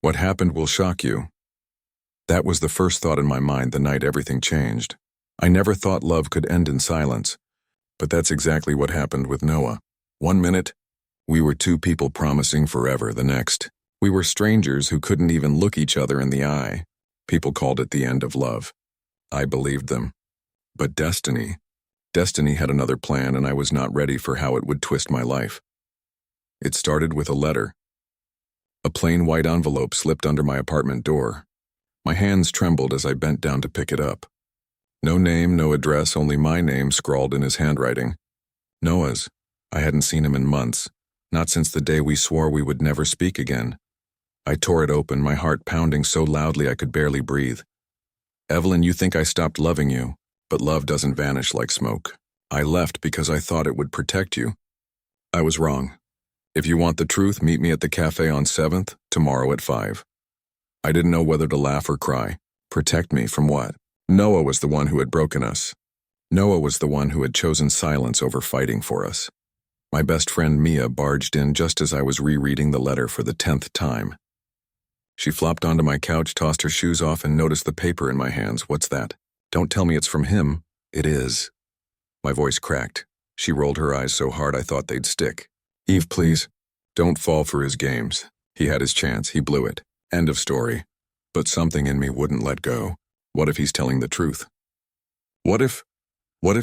What happened will shock you. That was the first thought in my mind the night everything changed. I never thought love could end in silence, but that's exactly what happened with Noah. One minute, we were two people promising forever. The next, we were strangers who couldn't even look each other in the eye. People called it the end of love. I believed them. But destiny had another plan, and I was not ready for how it would twist my life. It started with a letter. A plain white envelope slipped under my apartment door. My hands trembled as I bent down to pick it up. No name, no address, only my name scrawled in his handwriting. Noah's. I hadn't seen him in months, not since the day we swore we would never speak again. I tore it open, my heart pounding so loudly I could barely breathe. Evelyn, you think I stopped loving you, but love doesn't vanish like smoke. I left because I thought it would protect you. I was wrong. If you want the truth, meet me at the cafe on 7th, tomorrow at 5. I didn't know whether to laugh or cry. Protect me from what? Noah was the one who had broken us. Noah was the one who had chosen silence over fighting for us. My best friend Mia barged in just as I was rereading the letter for the 10th time. She flopped onto my couch, tossed her shoes off, and noticed the paper in my hands. What's that? Don't tell me it's from him. It is. My voice cracked. She rolled her eyes so hard I thought they'd stick. Eve, please. Don't fall for his games. He had his chance. He blew it. End of story. But something in me wouldn't let go. What if he's telling the truth? What if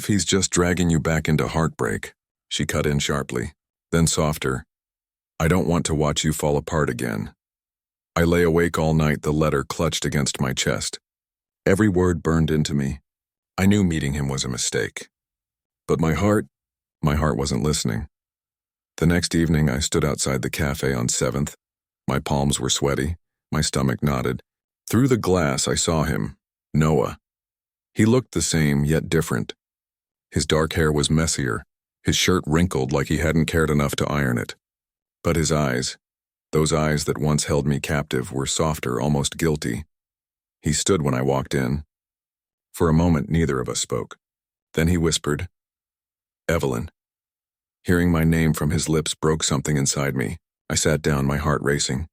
he's just dragging you back into heartbreak? She cut in sharply, then softer. I don't want to watch you fall apart again. I lay awake all night, the letter clutched against my chest. Every word burned into me. I knew meeting him was a mistake. But my heart wasn't listening. The next evening, I stood outside the cafe on 7th. My palms were sweaty. My stomach knotted. Through the glass, I saw him, Noah. He looked the same, yet different. His dark hair was messier, his shirt wrinkled like he hadn't cared enough to iron it. But his eyes, those eyes that once held me captive, were softer, almost guilty. He stood when I walked in. For a moment, neither of us spoke. Then he whispered, Evelyn. Hearing my name from his lips broke something inside me. I sat down, my heart racing.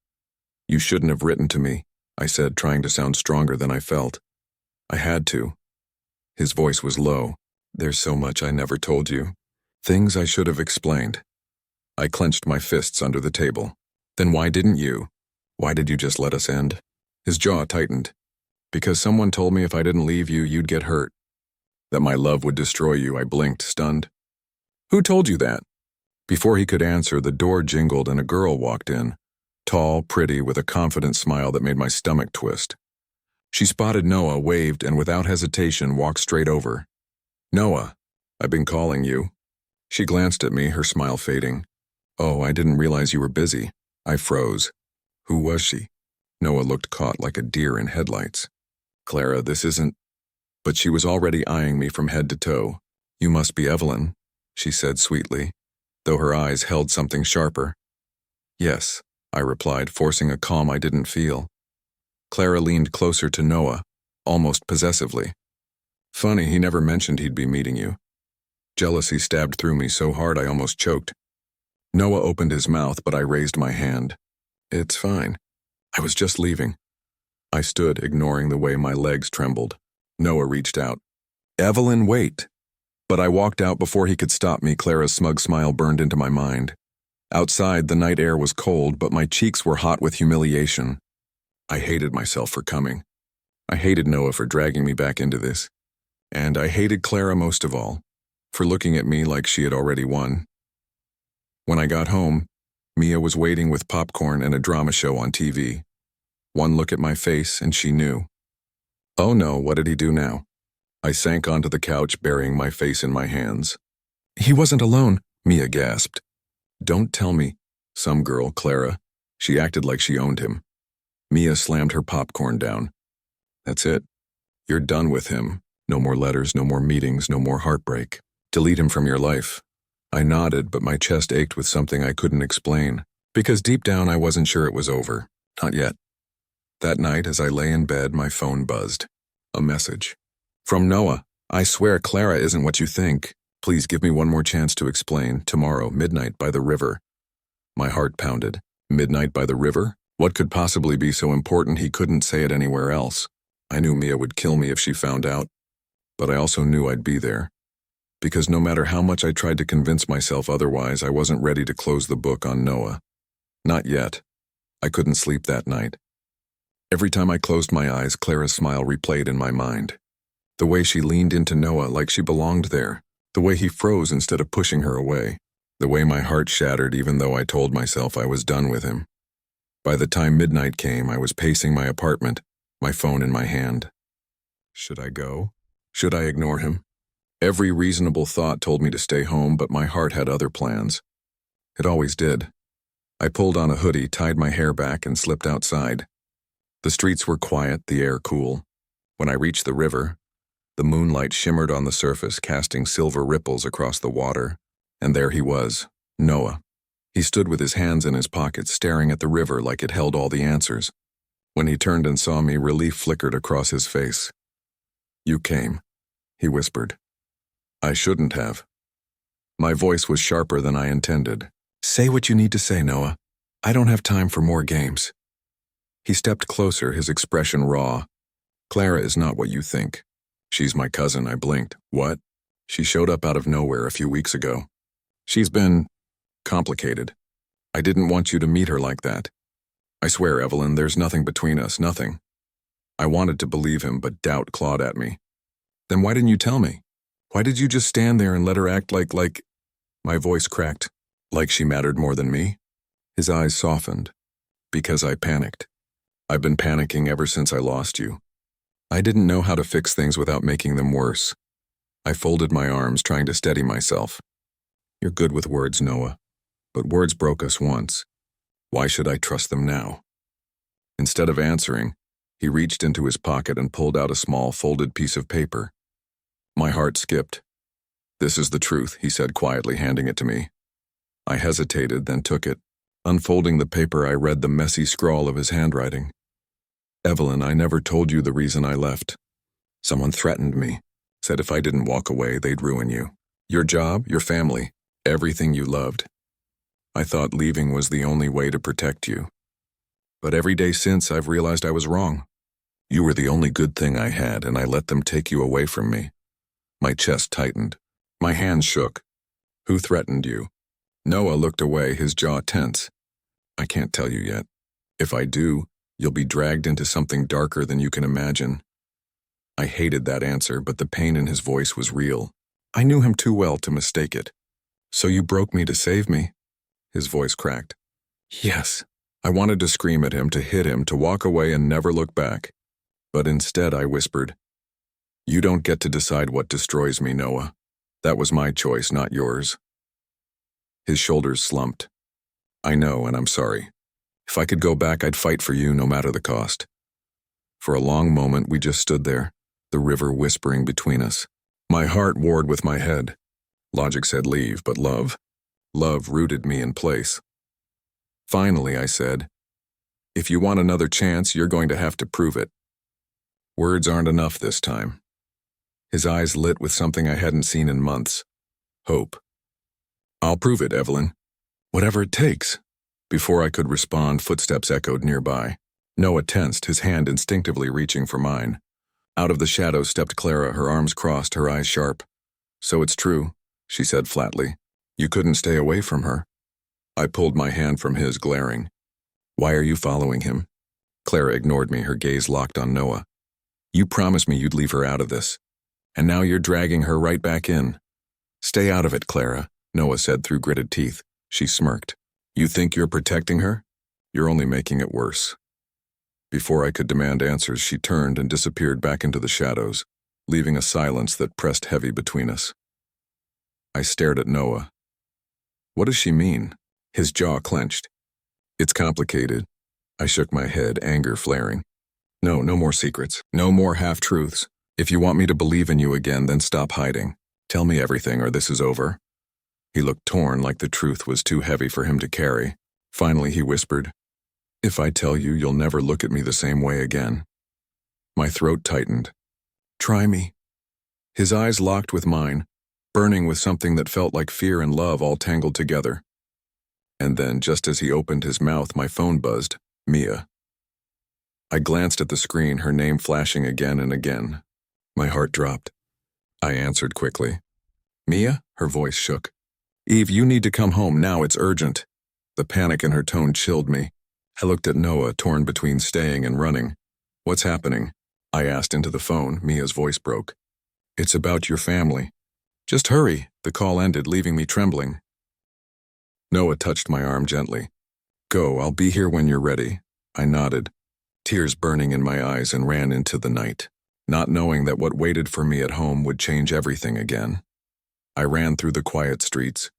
You shouldn't have written to me, I said, trying to sound stronger than I felt. I had to. His voice was low. There's so much I never told you. Things I should have explained. I clenched my fists under the table. Then why didn't you? Why did you just let us end? His jaw tightened. Because someone told me if I didn't leave you, you'd get hurt. That my love would destroy you, I blinked, stunned. Who told you that? Before he could answer, the door jingled and a girl walked in. Tall, pretty, with a confident smile that made my stomach twist. She spotted Noah, waved, and without hesitation walked straight over. Noah, I've been calling you. She glanced at me, her smile fading. Oh, I didn't realize you were busy. I froze. Who was she? Noah looked caught like a deer in headlights. Clara, this isn't... But she was already eyeing me from head to toe. You must be Evelyn, she said sweetly, though her eyes held something sharper. Yes, I replied, forcing a calm I didn't feel. Clara leaned closer to Noah, almost possessively. Funny, he never mentioned he'd be meeting you. Jealousy stabbed through me so hard I almost choked. Noah opened his mouth, but I raised my hand. It's fine. I was just leaving. I stood, ignoring the way my legs trembled. Noah reached out. Evelyn, wait. But I walked out before he could stop me. Clara's smug smile burned into my mind. Outside, the night air was cold, but my cheeks were hot with humiliation. I hated myself for coming. I hated Noah for dragging me back into this. And I hated Clara most of all, for looking at me like she had already won. When I got home, Mia was waiting with popcorn and a drama show on TV. One look at my face and she knew. Oh no, what did he do now? I sank onto the couch, burying my face in my hands. He wasn't alone, Mia gasped. Don't tell me. Some girl, Clara. She acted like she owned him. Mia slammed her popcorn down. That's it. You're done with him. No more letters, no more meetings, no more heartbreak. Delete him from your life. I nodded, but my chest ached with something I couldn't explain, because deep down I wasn't sure it was over. Not yet. That night, as I lay in bed, my phone buzzed. A message. From Noah. I swear Clara isn't what you think. Please give me one more chance to explain. Tomorrow, midnight by the river. My heart pounded. Midnight by the river? What could possibly be so important he couldn't say it anywhere else? I knew Mia would kill me if she found out, but I also knew I'd be there. Because no matter how much I tried to convince myself otherwise, I wasn't ready to close the book on Noah. Not yet. I couldn't sleep that night. Every time I closed my eyes, Clara's smile replayed in my mind. The way she leaned into Noah like she belonged there. The way he froze instead of pushing her away. The way my heart shattered even though I told myself I was done with him. By the time midnight came, I was pacing my apartment, my phone in my hand. Should I go? Should I ignore him? Every reasonable thought told me to stay home, but my heart had other plans. It always did. I pulled on a hoodie, tied my hair back, and slipped outside. The streets were quiet, the air cool. When I reached the river, the moonlight shimmered on the surface, casting silver ripples across the water, and there he was, Noah. He stood with his hands in his pockets, staring at the river like it held all the answers. When he turned and saw me, relief flickered across his face. "You came," he whispered. I shouldn't have. My voice was sharper than I intended. "Say what you need to say, Noah. I don't have time for more games." He stepped closer, his expression raw. "Clara is not what you think. She's my cousin," I blinked. "What?" "She showed up out of nowhere a few weeks ago. She's been complicated. I didn't want you to meet her like that. I swear, Evelyn, there's nothing between us, nothing." I wanted to believe him, but doubt clawed at me. "Then why didn't you tell me? Why did you just stand there and let her act like—" My voice cracked. "Like she mattered more than me?" His eyes softened. "Because I panicked. I've been panicking ever since I lost you. I didn't know how to fix things without making them worse." I folded my arms, trying to steady myself. "You're good with words, Noah. But words broke us once. Why should I trust them now?" Instead of answering, he reached into his pocket and pulled out a small folded piece of paper. My heart skipped. "This is the truth," he said quietly, handing it to me. I hesitated, then took it. Unfolding the paper, I read the messy scrawl of his handwriting. "Evelyn, I never told you the reason I left. Someone threatened me, said if I didn't walk away, they'd ruin you. Your job, your family, everything you loved. I thought leaving was the only way to protect you. But every day since, I've realized I was wrong. You were the only good thing I had, and I let them take you away from me." My chest tightened. My hands shook. "Who threatened you?" Noah looked away, his jaw tense. "I can't tell you yet. If I do, you'll be dragged into something darker than you can imagine." I hated that answer, but the pain in his voice was real. I knew him too well to mistake it. "So you broke me to save me?" His voice cracked. "Yes." I wanted to scream at him, to hit him, to walk away and never look back. But instead I whispered, "You don't get to decide what destroys me, Noah. That was my choice, not yours." His shoulders slumped. "I know, and I'm sorry. If I could go back, I'd fight for you no matter the cost." For a long moment we just stood there, the river whispering between us. My heart warred with my head. Logic said leave, but love rooted me in place. Finally, I said, "If you want another chance, you're going to have to prove it." Words aren't enough this time. His eyes lit with something I hadn't seen in months. Hope. "I'll prove it, Evelyn. Whatever it takes." Before I could respond, footsteps echoed nearby. Noah tensed, his hand instinctively reaching for mine. Out of the shadows stepped Clara, her arms crossed, her eyes sharp. "So it's true," she said flatly. "You couldn't stay away from her." I pulled my hand from his, glaring. "Why are you following him?" Clara ignored me, her gaze locked on Noah. "You promised me you'd leave her out of this, and now you're dragging her right back in." "Stay out of it, Clara," Noah said through gritted teeth. She smirked. "You think you're protecting her? You're only making it worse." Before I could demand answers, she turned and disappeared back into the shadows, leaving a silence that pressed heavy between us. I stared at Noah. What does she mean? His jaw clenched. "It's complicated." I shook my head, anger flaring. No more secrets. No more half-truths. If you want me to believe in you again, then stop hiding. Tell me everything or this is over." He looked torn, like the truth was too heavy for him to carry. Finally, he whispered, "If I tell you, you'll never look at me the same way again." My throat tightened. "Try me." His eyes locked with mine, burning with something that felt like fear and love all tangled together. And then, just as he opened his mouth, my phone buzzed. Mia. I glanced at the screen, her name flashing again and again. My heart dropped. I answered quickly. Mia? Her voice shook. Eve, you need to come home now, it's urgent. The panic in her tone chilled me. I looked at Noah, torn between staying and running. What's happening? I asked into the phone. Mia's voice broke. It's about your family. Just hurry. The call ended, leaving me trembling. Noah touched my arm gently. Go, I'll be here when you're ready. I nodded, tears burning in my eyes, and ran into the night, not knowing that what waited for me at home would change everything again. I ran through the quiet streets,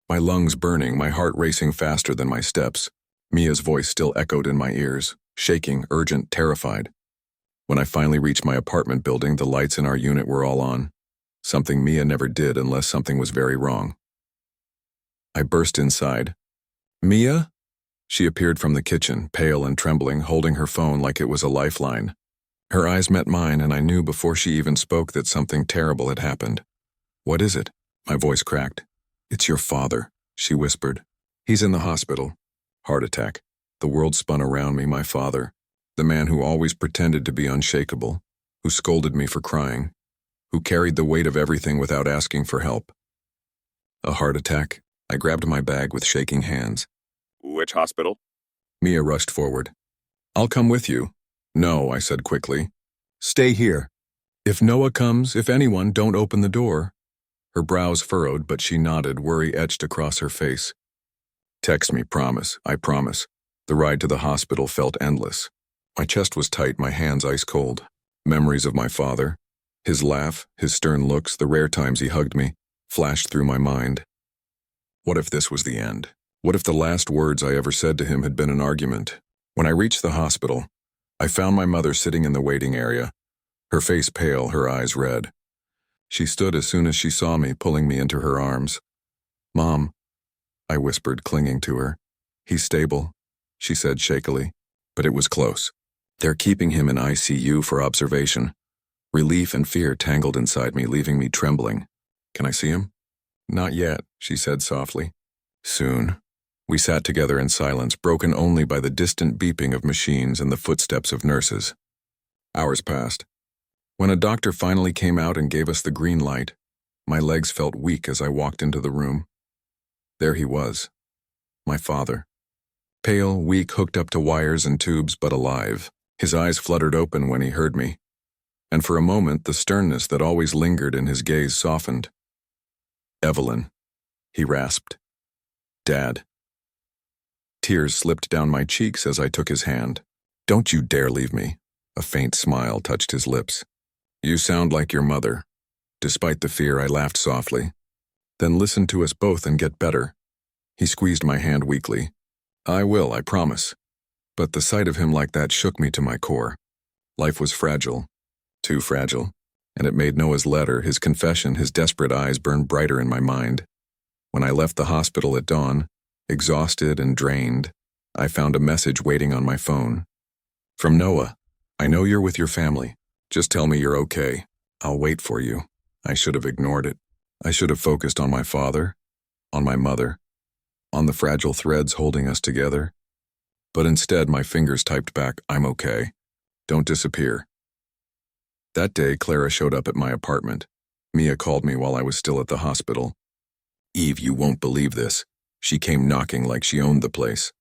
my lungs burning, my heart racing faster than my steps. Mia's voice still echoed in my ears, shaking, urgent, terrified. When I finally reached my apartment building, the lights in our unit were all on, something Mia never did unless something was very wrong. I burst inside. Mia? She appeared from the kitchen, pale and trembling, holding her phone like it was a lifeline. Her eyes met mine, and I knew before she even spoke that something terrible had happened. What is it? My voice cracked. It's your father, she whispered. He's in the hospital. Heart attack. The world spun around me. My father, the man who always pretended to be unshakable, who scolded me for crying, who carried the weight of everything without asking for help. A heart attack? I grabbed my bag with shaking hands. Which hospital? Mia rushed forward. I'll come with you. No, I said quickly. Stay here. If Noah comes, if anyone, don't open the door. Her brows furrowed, but she nodded, worry etched across her face. Text me, promise, I promise. The ride to the hospital felt endless. My chest was tight, my hands ice cold. Memories of my father, his laugh, his stern looks, the rare times he hugged me, flashed through my mind. What if this was the end? What if the last words I ever said to him had been an argument? When I reached the hospital, I found my mother sitting in the waiting area, her face pale, her eyes red. She stood as soon as she saw me, pulling me into her arms. Mom, I whispered, clinging to her. He's stable, she said shakily, but it was close. They're keeping him in ICU for observation. Relief and fear tangled inside me, leaving me trembling. Can I see him? Not yet, she said softly. Soon. We sat together in silence, broken only by the distant beeping of machines and the footsteps of nurses. Hours passed. When a doctor finally came out and gave us the green light, my legs felt weak as I walked into the room. There he was, my father. Pale, weak, hooked up to wires and tubes, but alive. His eyes fluttered open when he heard me, and for a moment the sternness that always lingered in his gaze softened. Evelyn, he rasped. Dad. Tears slipped down my cheeks as I took his hand. Don't you dare leave me. A faint smile touched his lips. You sound like your mother. Despite the fear, I laughed softly. Then listen to us both and get better. He squeezed my hand weakly. I will, I promise. But the sight of him like that shook me to my core. Life was fragile. Too fragile. And it made Noah's letter, his confession, his desperate eyes burn brighter in my mind. When I left the hospital at dawn, exhausted and drained, I found a message waiting on my phone. From Noah. I know you're with your family. Just tell me you're okay. I'll wait for you. I should have ignored it. I should have focused on my father, on my mother, on the fragile threads holding us together. But instead, my fingers typed back, I'm okay. Don't disappear. That day, Clara showed up at my apartment. Mia called me while I was still at the hospital. Eve, you won't believe this. She came knocking like she owned the place.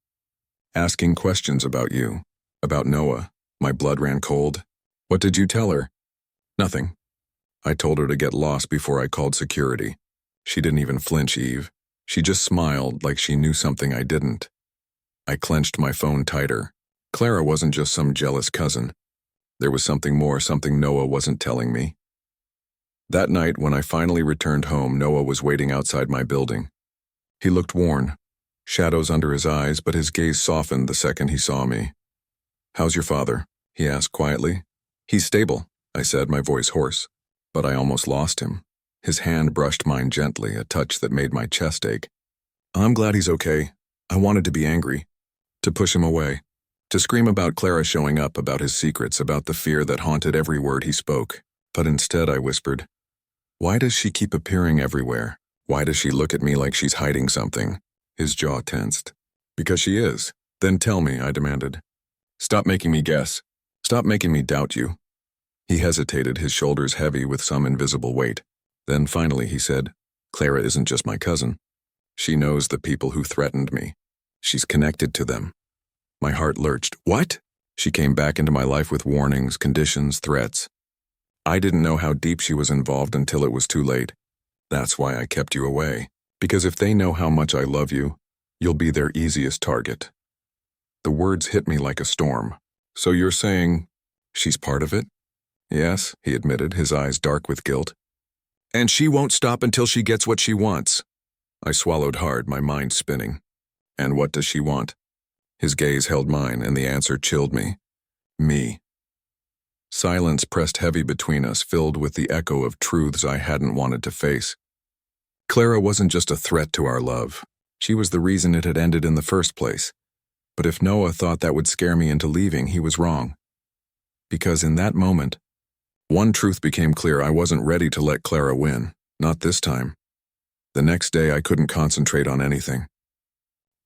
Asking questions about you, about Noah. My blood ran cold. What did you tell her? Nothing. I told her to get lost before I called security. She didn't even flinch, Eve. She just smiled like she knew something I didn't. I clenched my phone tighter. Clara wasn't just some jealous cousin. There was something more, something Noah wasn't telling me. That night, when I finally returned home, Noah was waiting outside my building. He looked worn, shadows under his eyes, but his gaze softened the second he saw me. How's your father? He asked quietly. He's stable, I said, my voice hoarse. But I almost lost him. His hand brushed mine gently, a touch that made my chest ache. I'm glad he's okay. I wanted to be angry, to push him away, to scream about Clara showing up, about his secrets, about the fear that haunted every word he spoke. But instead I whispered, why does she keep appearing everywhere? Why does she look at me like she's hiding something? His jaw tensed. Because she is. Then tell me, I demanded. Stop making me guess. Stop making me doubt you. He hesitated, his shoulders heavy with some invisible weight. Then finally he said, Clara isn't just my cousin. She knows the people who threatened me. She's connected to them. My heart lurched. What? She came back into my life with warnings, conditions, threats. I didn't know how deep she was involved until it was too late. That's why I kept you away. Because if they know how much I love you, you'll be their easiest target. The words hit me like a storm. So you're saying she's part of it? Yes, he admitted, his eyes dark with guilt. And she won't stop until she gets what she wants. I swallowed hard, my mind spinning. And what does she want? His gaze held mine, and the answer chilled me. Me. Silence pressed heavy between us, filled with the echo of truths I hadn't wanted to face. Clara wasn't just a threat to our love. She was the reason it had ended in the first place. But if Noah thought that would scare me into leaving, he was wrong. Because in that moment, one truth became clear: I wasn't ready to let Clara win. Not this time. The next day I couldn't concentrate on anything.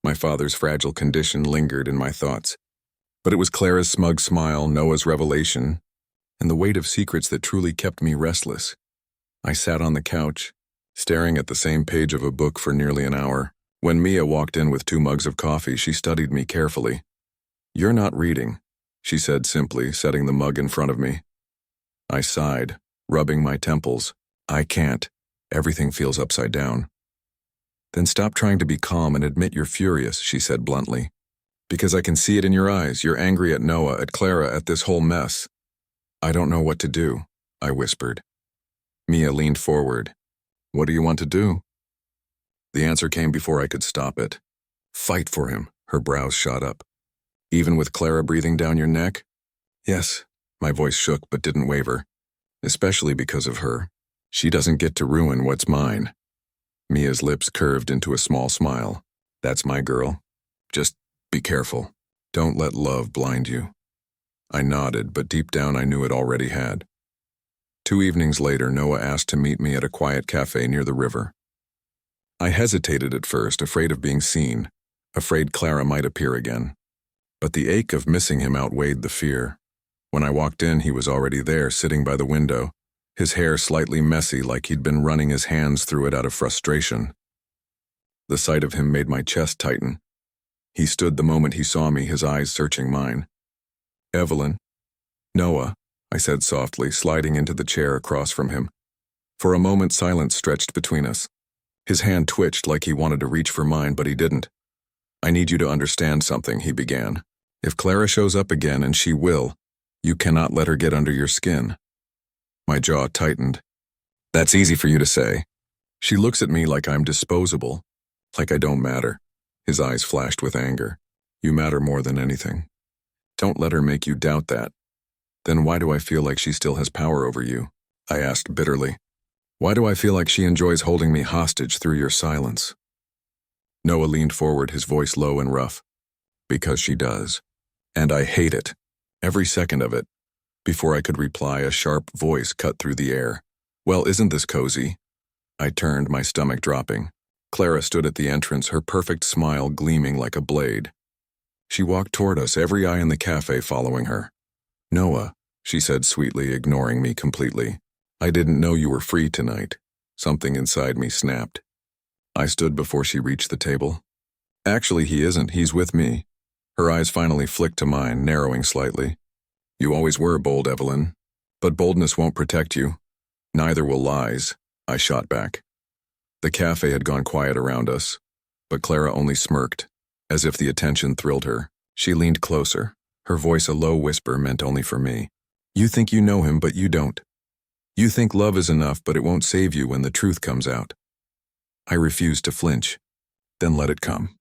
My father's fragile condition lingered in my thoughts. But it was Clara's smug smile, Noah's revelation, and the weight of secrets that truly kept me restless. I sat on the couch, staring at the same page of a book for nearly an hour. When Mia walked in with 2 mugs of coffee, she studied me carefully. You're not reading, she said simply, setting the mug in front of me. I sighed, rubbing my temples. I can't. Everything feels upside down. Then stop trying to be calm and admit you're furious, she said bluntly. Because I can see it in your eyes. You're angry at Noah, at Clara, at this whole mess. I don't know what to do, I whispered. Mia leaned forward. What do you want to do? The answer came before I could stop it. Fight for him, her brows shot up. Even with Clara breathing down your neck? Yes, my voice shook but didn't waver. Especially because of her. She doesn't get to ruin what's mine. Mia's lips curved into a small smile. That's my girl. Just be careful. Don't let love blind you. I nodded, but deep down I knew it already had. 2 evenings later, Noah asked to meet me at a quiet cafe near the river. I hesitated at first, afraid of being seen, afraid Clara might appear again. But the ache of missing him outweighed the fear. When I walked in, he was already there, sitting by the window, his hair slightly messy like he'd been running his hands through it out of frustration. The sight of him made my chest tighten. He stood the moment he saw me, his eyes searching mine. Evelyn. Noah, I said softly, sliding into the chair across from him. For a moment, silence stretched between us. His hand twitched like he wanted to reach for mine, but he didn't. I need you to understand something, he began. If Clara shows up again, and she will, you cannot let her get under your skin. My jaw tightened. That's easy for you to say. She looks at me like I'm disposable, like I don't matter. His eyes flashed with anger. You matter more than anything. Don't let her make you doubt that. Then why do I feel like she still has power over you? I asked bitterly. Why do I feel like she enjoys holding me hostage through your silence? Noah leaned forward, his voice low and rough. Because she does. And I hate it. Every second of it. Before I could reply, a sharp voice cut through the air. Well, isn't this cozy? I turned, my stomach dropping. Clara stood at the entrance, her perfect smile gleaming like a blade. She walked toward us, every eye in the cafe following her. Noah, she said sweetly, ignoring me completely. I didn't know you were free tonight. Something inside me snapped. I stood before she reached the table. Actually, he isn't. He's with me. Her eyes finally flicked to mine, narrowing slightly. You always were bold, Evelyn. But boldness won't protect you. Neither will lies, I shot back. The cafe had gone quiet around us, but Clara only smirked, as if the attention thrilled her. She leaned closer, her voice a low whisper meant only for me. You think you know him, but you don't. You think love is enough, but it won't save you when the truth comes out. I refused to flinch. Then let it come.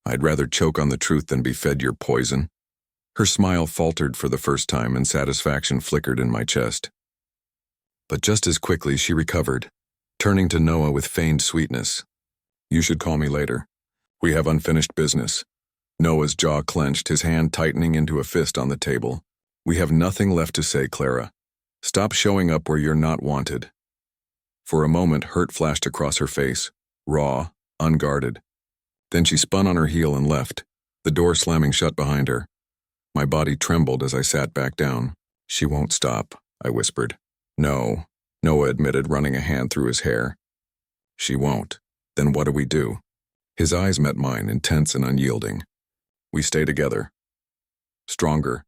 I'd rather choke on the truth than be fed your poison. Her smile faltered for the first time, and satisfaction flickered in my chest. But just as quickly she recovered, turning to Noah with feigned sweetness. You should call me later. We have unfinished business. Noah's jaw clenched, his hand tightening into a fist on the table. We have nothing left to say, Clara. Stop showing up where you're not wanted. For a moment, hurt flashed across her face, raw, unguarded. Then she spun on her heel and left, the door slamming shut behind her. My body trembled as I sat back down. She won't stop, I whispered. No, Noah admitted, running a hand through his hair. She won't. Then what do we do? His eyes met mine, intense and unyielding. We stay together. Stronger.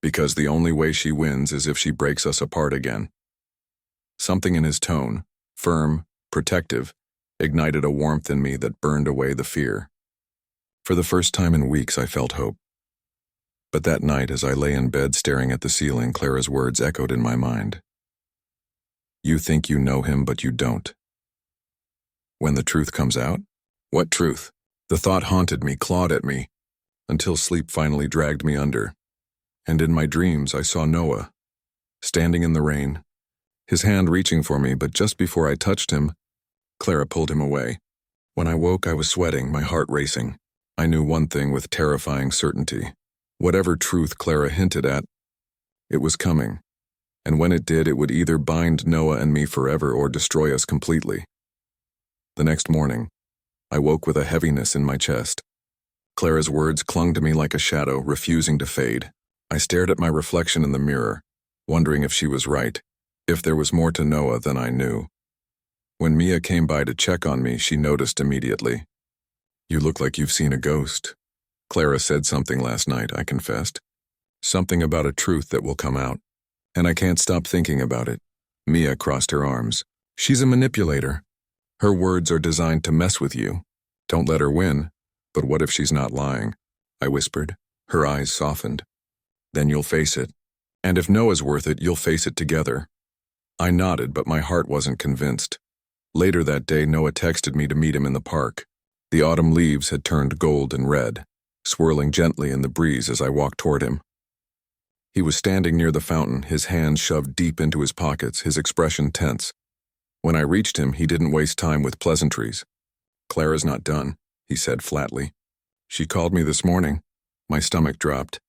Because the only way she wins is if she breaks us apart again. Something in his tone, firm, protective, ignited a warmth in me that burned away the fear. For the first time in weeks, I felt hope. But that night, as I lay in bed staring at the ceiling, Clara's words echoed in my mind. You think you know him, but you don't. When the truth comes out? What truth? The thought haunted me, clawed at me, until sleep finally dragged me under. And in my dreams, I saw Noah, standing in the rain, his hand reaching for me, but just before I touched him, Clara pulled him away. When I woke, I was sweating, my heart racing. I knew one thing with terrifying certainty. Whatever truth Clara hinted at, it was coming. And when it did, it would either bind Noah and me forever or destroy us completely. The next morning, I woke with a heaviness in my chest. Clara's words clung to me like a shadow, refusing to fade. I stared at my reflection in the mirror, wondering if she was right, if there was more to Noah than I knew. When Mia came by to check on me, she noticed immediately. You look like you've seen a ghost. Clara said something last night, I confessed. Something about a truth that will come out. And I can't stop thinking about it. Mia crossed her arms. She's a manipulator. Her words are designed to mess with you. Don't let her win. But what if she's not lying? I whispered. Her eyes softened. Then you'll face it. And if Noah's worth it, you'll face it together. I nodded, but my heart wasn't convinced. Later that day, Noah texted me to meet him in the park. The autumn leaves had turned gold and red, swirling gently in the breeze as I walked toward him. He was standing near the fountain, his hands shoved deep into his pockets, his expression tense. When I reached him, he didn't waste time with pleasantries. Clara's not done, he said flatly. She called me this morning. My stomach dropped.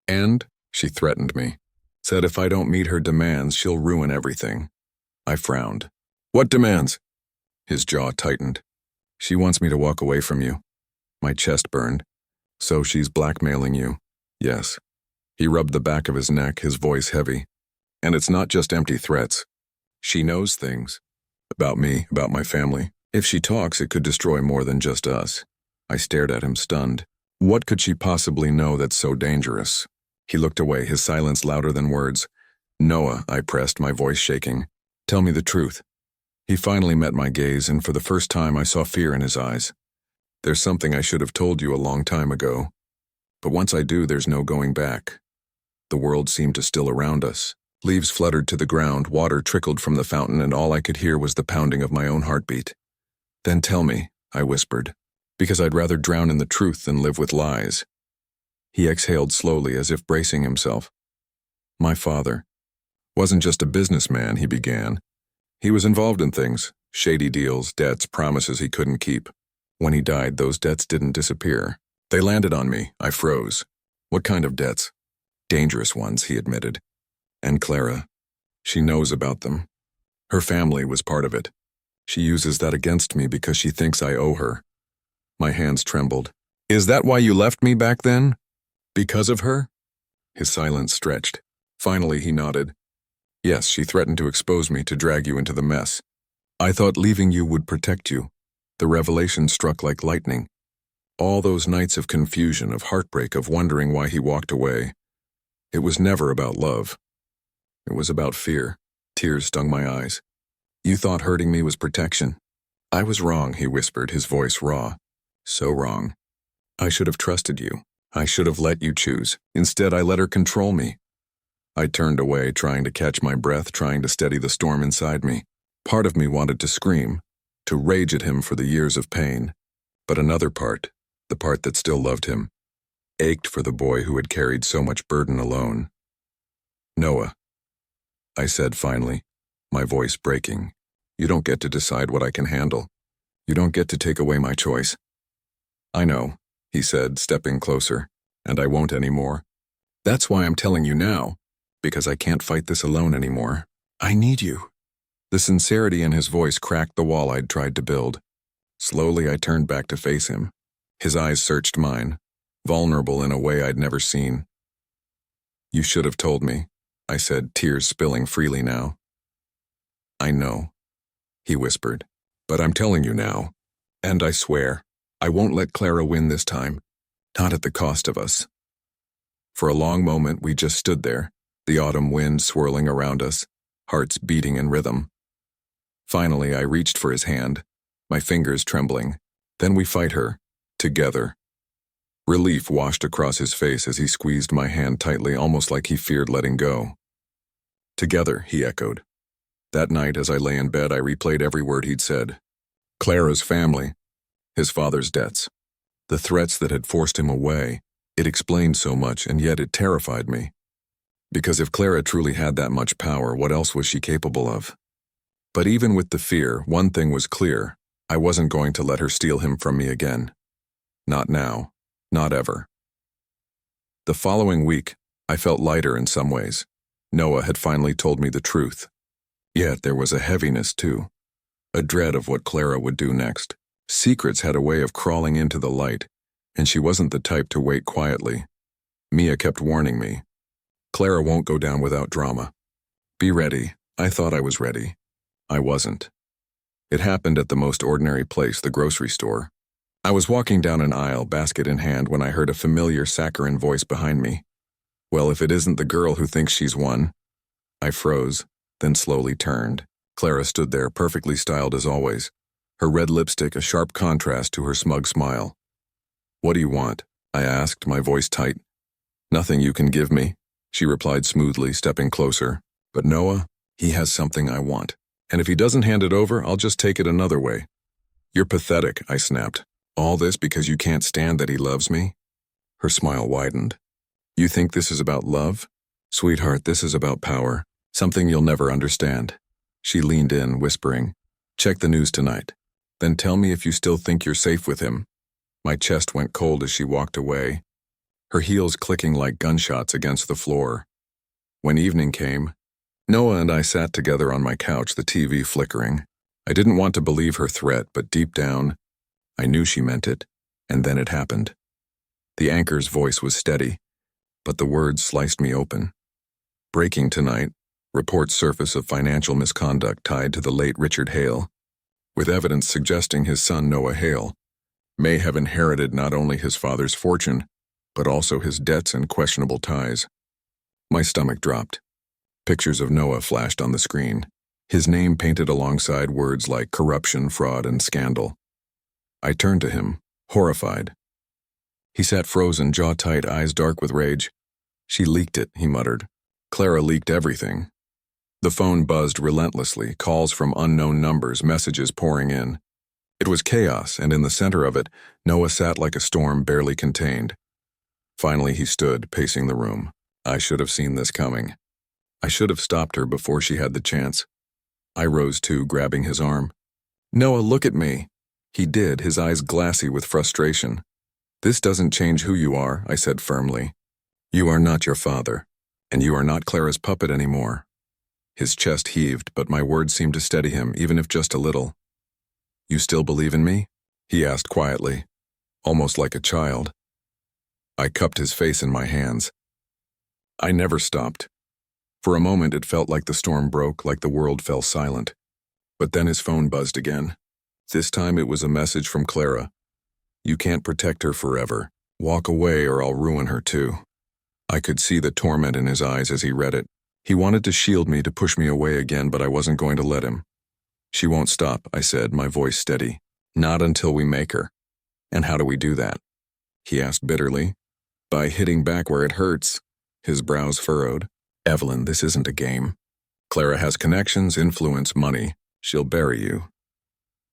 And, she threatened me. Said if I don't meet her demands, she'll ruin everything. I frowned. What demands? His jaw tightened. She wants me to walk away from you. My chest burned. So she's blackmailing you? Yes. He rubbed the back of his neck, his voice heavy. And it's not just empty threats. She knows things. About me, about my family. If she talks, it could destroy more than just us. I stared at him, stunned. What could she possibly know that's so dangerous? He looked away, his silence louder than words. Noah, I pressed, my voice shaking. Tell me the truth. He finally met my gaze, and for the first time I saw fear in his eyes. There's something I should have told you a long time ago. But once I do, there's no going back. The world seemed to still around us. Leaves fluttered to the ground, water trickled from the fountain, and all I could hear was the pounding of my own heartbeat. Then tell me, I whispered, because I'd rather drown in the truth than live with lies. He exhaled slowly, as if bracing himself. My father wasn't just a businessman, he began. He was involved in things, shady deals, debts, promises he couldn't keep. When he died, those debts didn't disappear. They landed on me. I froze. What kind of debts? Dangerous ones, he admitted. And Clara, she knows about them. Her family was part of it. She uses that against me because she thinks I owe her. My hands trembled. Is that why you left me back then? Because of her? His silence stretched. Finally, he nodded. Yes, she threatened to expose me, to drag you into the mess. I thought leaving you would protect you. The revelation struck like lightning. All those nights of confusion, of heartbreak, of wondering why he walked away. It was never about love. It was about fear. Tears stung my eyes. You thought hurting me was protection. I was wrong, he whispered, his voice raw. So wrong. I should have trusted you. I should have let you choose. Instead, I let her control me. I turned away, trying to catch my breath, trying to steady the storm inside me. Part of me wanted to scream, to rage at him for the years of pain. But another part, the part that still loved him, ached for the boy who had carried so much burden alone. Noah, I said finally, my voice breaking. You don't get to decide what I can handle. You don't get to take away my choice. I know, he said, stepping closer, and I won't anymore. That's why I'm telling you now, because I can't fight this alone anymore. I need you. The sincerity in his voice cracked the wall I'd tried to build. Slowly, I turned back to face him. His eyes searched mine, vulnerable in a way I'd never seen. You should have told me, I said, tears spilling freely now. I know, he whispered, but I'm telling you now. And I swear, I won't let Clara win this time, not at the cost of us. For a long moment, we just stood there, the autumn wind swirling around us, hearts beating in rhythm. Finally, I reached for his hand, my fingers trembling. Then we fight her, together. Relief washed across his face as he squeezed my hand tightly, almost like he feared letting go. Together, he echoed. That night, as I lay in bed, I replayed every word he'd said. Clara's family, his father's debts, the threats that had forced him away. It explained so much, and yet it terrified me. Because if Clara truly had that much power, what else was she capable of? But even with the fear, one thing was clear. I wasn't going to let her steal him from me again. Not now. Not ever. The following week, I felt lighter in some ways. Noah had finally told me the truth. Yet there was a heaviness too. A dread of what Clara would do next. Secrets had a way of crawling into the light, and she wasn't the type to wait quietly. Mia kept warning me. Clara won't go down without drama. Be ready. I thought I was ready. I wasn't. It happened at the most ordinary place, the grocery store. I was walking down an aisle, basket in hand, when I heard a familiar saccharine voice behind me. Well, if it isn't the girl who thinks she's won. I froze, then slowly turned. Clara stood there, perfectly styled as always, her red lipstick a sharp contrast to her smug smile. What do you want? I asked, my voice tight. Nothing you can give me, she replied smoothly, stepping closer. But Noah, he has something I want. And if he doesn't hand it over, I'll just take it another way. You're pathetic, I snapped. All this because you can't stand that he loves me? Her smile widened. You think this is about love? Sweetheart, this is about power. Something you'll never understand. She leaned in, whispering, check the news tonight. Then tell me if you still think you're safe with him. My chest went cold as she walked away, her heels clicking like gunshots against the floor. When evening came, Noah and I sat together on my couch, the TV flickering. I didn't want to believe her threat, but deep down, I knew she meant it, and then it happened. The anchor's voice was steady, but the words sliced me open. Breaking tonight, reports surface of financial misconduct tied to the late Richard Hale, with evidence suggesting his son Noah Hale may have inherited not only his father's fortune, but also his debts and questionable ties. My stomach dropped. Pictures of Noah flashed on the screen, his name painted alongside words like corruption, fraud, and scandal. I turned to him, horrified. He sat frozen, jaw tight, eyes dark with rage. She leaked it, he muttered. Clara leaked everything. The phone buzzed relentlessly, calls from unknown numbers, messages pouring in. It was chaos, and in the center of it, Noah sat like a storm barely contained. Finally, he stood, pacing the room. I should have seen this coming. I should have stopped her before she had the chance. I rose too, grabbing his arm. Noah, look at me. He did, his eyes glassy with frustration. This doesn't change who you are, I said firmly. You are not your father, and you are not Clara's puppet anymore. His chest heaved, but my words seemed to steady him, even if just a little. You still believe in me? He asked quietly, almost like a child. I cupped his face in my hands. I never stopped. For a moment it felt like the storm broke, like the world fell silent. But then his phone buzzed again. This time it was a message from Clara. You can't protect her forever. Walk away or I'll ruin her too. I could see the torment in his eyes as he read it. He wanted to shield me, to push me away again, but I wasn't going to let him. She won't stop, I said, my voice steady. Not until we make her. And how do we do that? He asked bitterly. By hitting back where it hurts. His brows furrowed. Evelyn, this isn't a game. Clara has connections, influence, money. She'll bury you.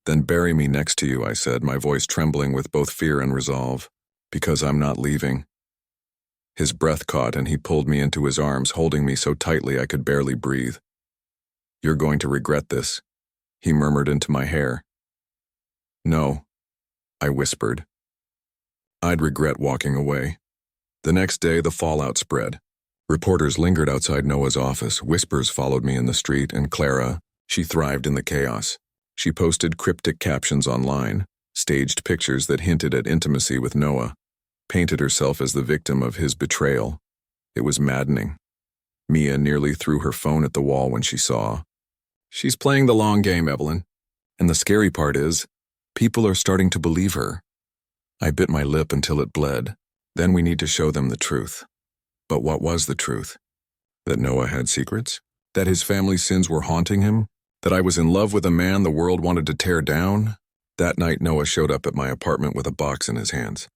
Then bury me next to you, I said, my voice trembling with both fear and resolve. Because I'm not leaving. His breath caught and he pulled me into his arms, holding me so tightly I could barely breathe. You're going to regret this, he murmured into my hair. No, I whispered. I'd regret walking away. The next day, the fallout spread. Reporters lingered outside Noah's office, whispers followed me in the street, and Clara, she thrived in the chaos. She posted cryptic captions online, staged pictures that hinted at intimacy with Noah, painted herself as the victim of his betrayal. It was maddening. Mia nearly threw her phone at the wall when she saw. She's playing the long game, Evelyn. And the scary part is, people are starting to believe her. I bit my lip until it bled. Then we need to show them the truth. But what was the truth? That Noah had secrets? That his family's sins were haunting him? That I was in love with a man the world wanted to tear down? That night, Noah showed up at my apartment with a box in his hands.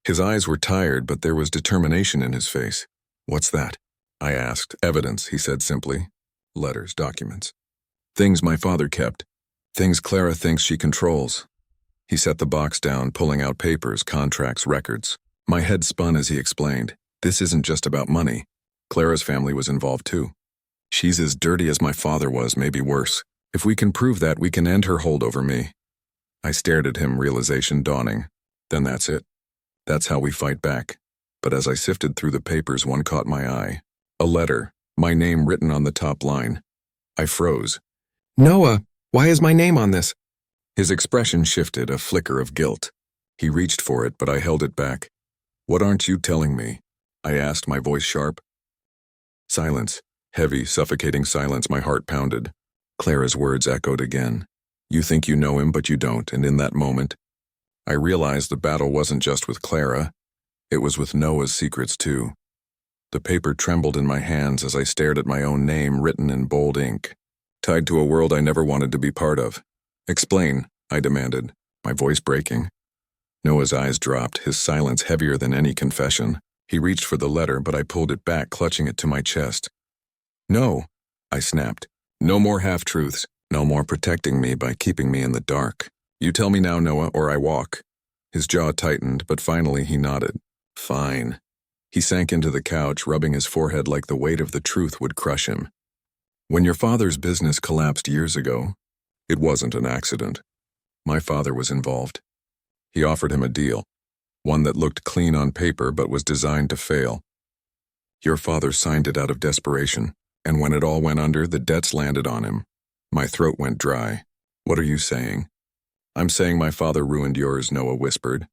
His eyes were tired, but there was determination in his face. What's that? I asked. Evidence, he said simply. Letters, documents. Things my father kept. Things Clara thinks she controls. He set the box down, pulling out papers, contracts, records. My head spun as he explained. This isn't just about money. Clara's family was involved too. She's as dirty as my father was, maybe worse. If we can prove that, we can end her hold over me. I stared at him, realization dawning. Then that's it. That's how we fight back. But as I sifted through the papers, one caught my eye. A letter, my name written on the top line. I froze. Noah, why is my name on this? His expression shifted, a flicker of guilt. He reached for it, but I held it back. What aren't you telling me? I asked, my voice sharp. Silence. Heavy, suffocating silence. My heart pounded. Clara's words echoed again. You think you know him, but you don't, and in that moment, I realized the battle wasn't just with Clara. It was with Noah's secrets, too. The paper trembled in my hands as I stared at my own name written in bold ink, tied to a world I never wanted to be part of. Explain, I demanded, my voice breaking. Noah's eyes dropped, his silence heavier than any confession. He reached for the letter, but I pulled it back, clutching it to my chest. No, I snapped. No more half-truths. No more protecting me by keeping me in the dark. You tell me now, Noah, or I walk. His jaw tightened, but finally he nodded. Fine. He sank into the couch, rubbing his forehead like the weight of the truth would crush him. When your father's business collapsed years ago, it wasn't an accident. My father was involved. He offered him a deal, one that looked clean on paper but was designed to fail. Your father signed it out of desperation, and when it all went under, the debts landed on him. My throat went dry. What are you saying? I'm saying my father ruined yours, Noah whispered.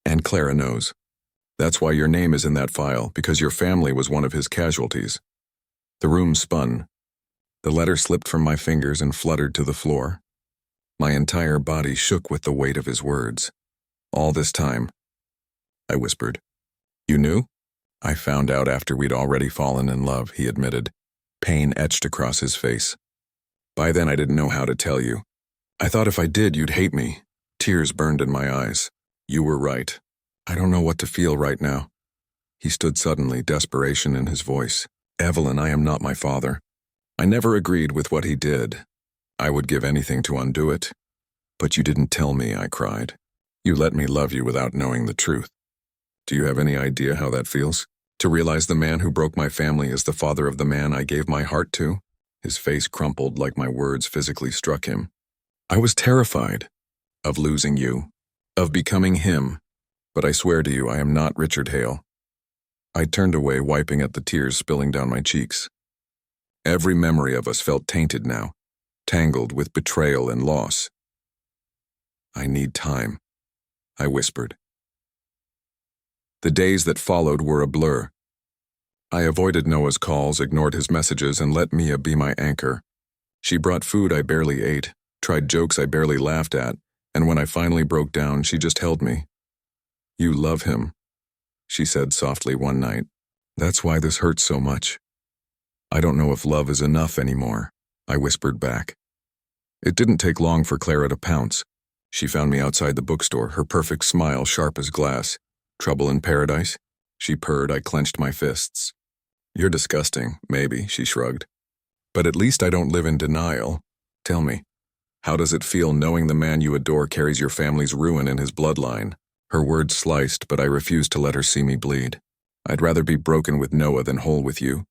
And Clara knows. That's why your name is in that file, because your family was one of his casualties. The room spun. The letter slipped from my fingers and fluttered to the floor. My entire body shook with the weight of his words. All this time, I whispered. You knew? I found out after we'd already fallen in love, he admitted. Pain etched across his face. By then I didn't know how to tell you. I thought if I did, you'd hate me. Tears burned in my eyes. You were right. I don't know what to feel right now. He stood suddenly, desperation in his voice. Evelyn, I am not my father. I never agreed with what he did. I would give anything to undo it. But you didn't tell me, I cried. You let me love you without knowing the truth. Do you have any idea how that feels? To realize the man who broke my family is the father of the man I gave my heart to? His face crumpled like my words physically struck him. I was terrified of losing you, of becoming him, but I swear to you I am not Richard Hale. I turned away, wiping at the tears spilling down my cheeks. Every memory of us felt tainted now, tangled with betrayal and loss. I need time, I whispered. The days that followed were a blur. I avoided Noah's calls, ignored his messages, and let Mia be my anchor. She brought food I barely ate, tried jokes I barely laughed at, and when I finally broke down, she just held me. You love him, she said softly one night. That's why this hurts so much. I don't know if love is enough anymore, I whispered back. It didn't take long for Clara to pounce. She found me outside the bookstore, her perfect smile sharp as glass. Trouble in paradise? She purred. I clenched my fists. You're disgusting, maybe, she shrugged. But at least I don't live in denial. Tell me, how does it feel knowing the man you adore carries your family's ruin in his bloodline? Her words sliced, but I refused to let her see me bleed. I'd rather be broken with Noah than whole with you.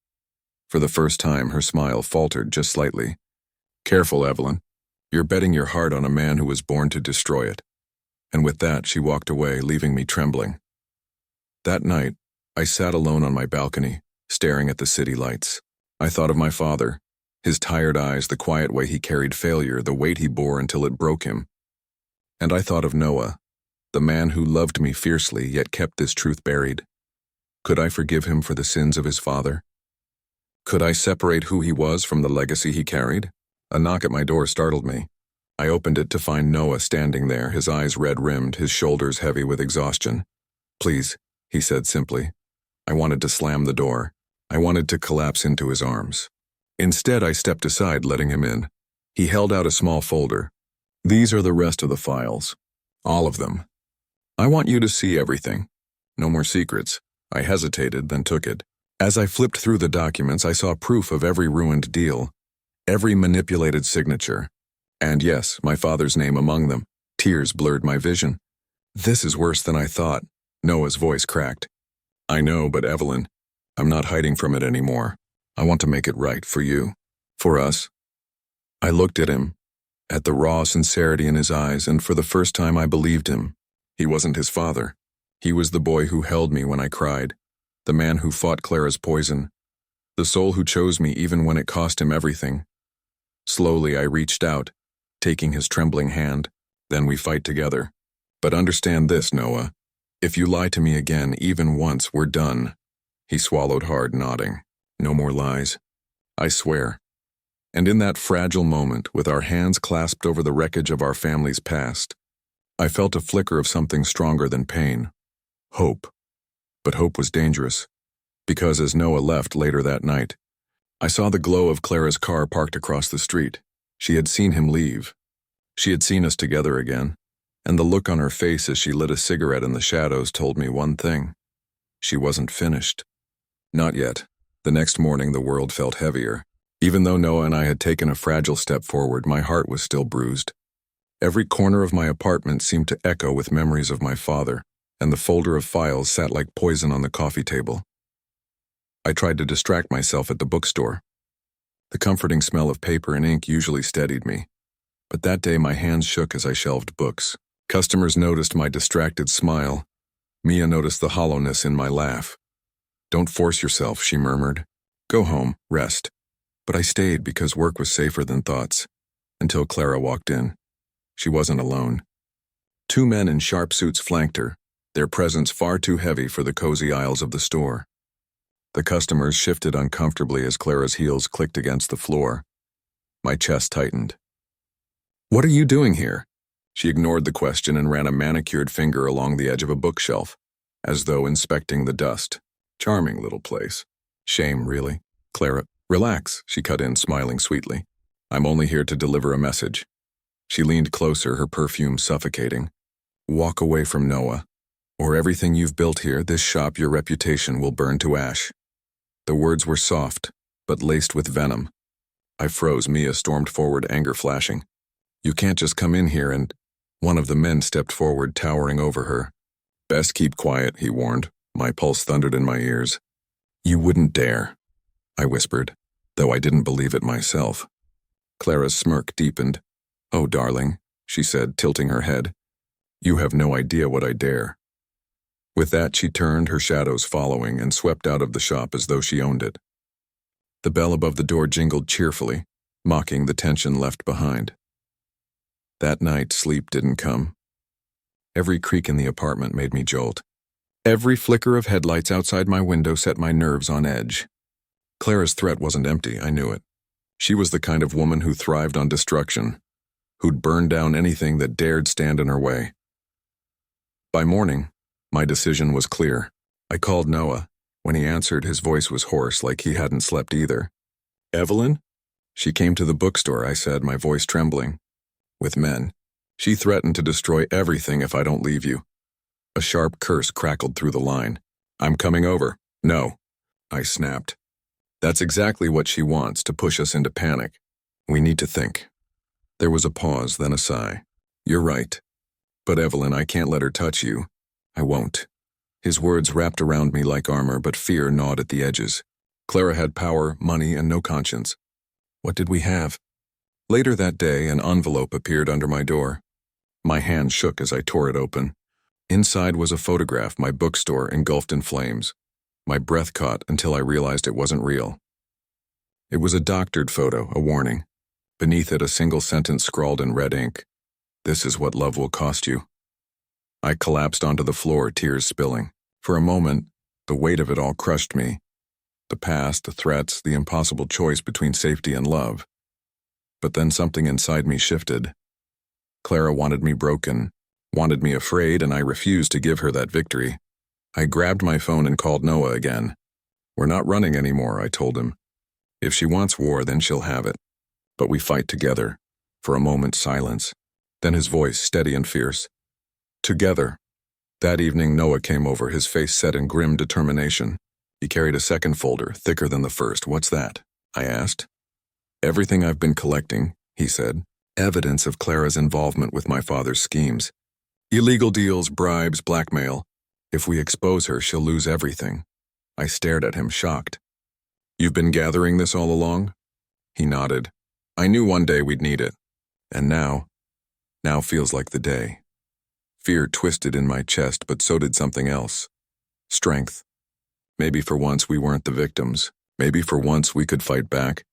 For the first time, her smile faltered just slightly. Careful, Evelyn. You're betting your heart on a man who was born to destroy it. And with that, she walked away, leaving me trembling. That night, I sat alone on my balcony, staring at the city lights. I thought of my father, his tired eyes, the quiet way he carried failure, the weight he bore until it broke him. And I thought of Noah, the man who loved me fiercely yet kept this truth buried. Could I forgive him for the sins of his father? Could I separate who he was from the legacy he carried? A knock at my door startled me. I opened it to find Noah standing there, his eyes red-rimmed, his shoulders heavy with exhaustion. "Please," he said simply. I wanted to slam the door. I wanted to collapse into his arms. Instead, I stepped aside, letting him in. He held out a small folder. "These are the rest of the files. All of them. I want you to see everything. No more secrets." I hesitated, then took it. As I flipped through the documents, I saw proof of every ruined deal, every manipulated signature. And yes, my father's name among them. Tears blurred my vision. "This is worse than I thought." Noah's voice cracked. "I know, but Evelyn, I'm not hiding from it anymore. I want to make it right for you. For us." I looked at him, at the raw sincerity in his eyes, and for the first time I believed him. He wasn't his father. He was the boy who held me when I cried, the man who fought Clara's poison, the soul who chose me even when it cost him everything. Slowly I reached out, taking his trembling hand. "Then we fight together. But understand this, Noah. If you lie to me again, even once, we're done." He swallowed hard, nodding. "No more lies. I swear." And in that fragile moment, with our hands clasped over the wreckage of our family's past, I felt a flicker of something stronger than pain. Hope. But hope was dangerous, because as Noah left later that night, I saw the glow of Clara's car parked across the street. She had seen him leave. She had seen us together again, and the look on her face as she lit a cigarette in the shadows told me one thing. She wasn't finished. Not yet. The next morning the world felt heavier. Even though Noah and I had taken a fragile step forward, my heart was still bruised. Every corner of my apartment seemed to echo with memories of my father, and the folder of files sat like poison on the coffee table. I tried to distract myself at the bookstore. The comforting smell of paper and ink usually steadied me, but that day my hands shook as I shelved books. Customers noticed my distracted smile. Mia noticed the hollowness in my laugh. "Don't force yourself," she murmured. "Go home, rest." But I stayed because work was safer than thoughts, until Clara walked in. She wasn't alone. 2 men in sharp suits flanked her, their presence far too heavy for the cozy aisles of the store. The customers shifted uncomfortably as Clara's heels clicked against the floor. My chest tightened. "What are you doing here?" She ignored the question and ran a manicured finger along the edge of a bookshelf, as though inspecting the dust. Charming little place. Shame, really. "Clara, relax," she cut in, smiling sweetly. "I'm only here to deliver a message." She leaned closer, her perfume suffocating. "Walk away from Noah, or everything you've built here, this shop, your reputation, will burn to ash." The words were soft, but laced with venom. I froze. Mia stormed forward, anger flashing. "You can't just come in here and—" One of the men stepped forward, towering over her. "Best keep quiet," he warned. My pulse thundered in my ears. "You wouldn't dare," I whispered, though I didn't believe it myself. Clara's smirk deepened. "Oh, darling," she said, tilting her head. "You have no idea what I dare." With that, she turned, her shadows following, and swept out of the shop as though she owned it. The bell above the door jingled cheerfully, mocking the tension left behind. That night, sleep didn't come. Every creak in the apartment made me jolt. Every flicker of headlights outside my window set my nerves on edge. Clara's threat wasn't empty, I knew it. She was the kind of woman who thrived on destruction, who'd burn down anything that dared stand in her way. By morning, my decision was clear. I called Noah. When he answered, his voice was hoarse, like he hadn't slept either. "Evelyn?" "She came to the bookstore," I said, my voice trembling. "With men. She threatened to destroy everything if I don't leave you." A sharp curse crackled through the line. "I'm coming over." "No," I snapped. "That's exactly what she wants, to push us into panic. We need to think." There was a pause, then a sigh. "You're right. But Evelyn, I can't let her touch you." "I won't." His words wrapped around me like armor, but fear gnawed at the edges. Clara had power, money, and no conscience. What did we have? Later that day, an envelope appeared under my door. My hand shook as I tore it open. Inside was a photograph, my bookstore engulfed in flames. My breath caught until I realized it wasn't real. It was a doctored photo, a warning. Beneath it, a single sentence scrawled in red ink. "This is what love will cost you." I collapsed onto the floor, tears spilling. For a moment, The weight of it all crushed me. The past, the threats, the impossible choice between safety and love. But then something inside me shifted. Clara wanted me broken, wanted me afraid, and I refused to give her that victory. I grabbed my phone and called Noah again. "We're not running anymore," I told him. "If she wants war, then she'll have it. But we fight together." For a moment, silence. Then his voice, steady and fierce. "Together." That evening, Noah came over, his face set in grim determination. He carried a second folder, thicker than the first. "What's that?" I asked. "Everything I've been collecting," he said. "Evidence of Clara's involvement with my father's schemes. Illegal deals, bribes, blackmail. If we expose her, she'll lose everything." I stared at him, shocked. "You've been gathering this all along?" He nodded. "I knew one day we'd need it. And now feels like the day." Fear twisted in my chest, but so did something else. Strength. Maybe for once we weren't the victims. Maybe for once we could fight back.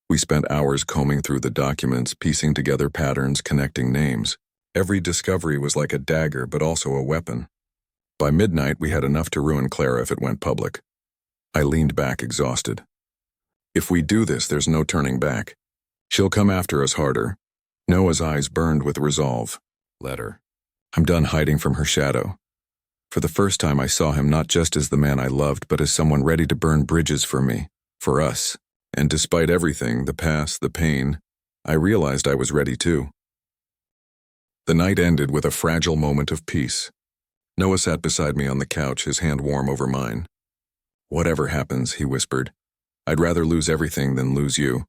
We spent hours combing through the documents, piecing together patterns, connecting names. Every discovery was like a dagger, but also a weapon. By midnight, we had enough to ruin Clara if it went public. I leaned back, exhausted. If we do this, there's no turning back. She'll come after us harder. Noah's eyes burned with resolve. "Let her. I'm done hiding from her shadow." For the first time, I saw him not just as the man I loved, but as someone ready to burn bridges for me, for us. And despite everything, the past, the pain, I realized I was ready too. The night ended with a fragile moment of peace. Noah sat beside me on the couch, his hand warm over mine. "Whatever happens," he whispered, "I'd rather lose everything than lose you."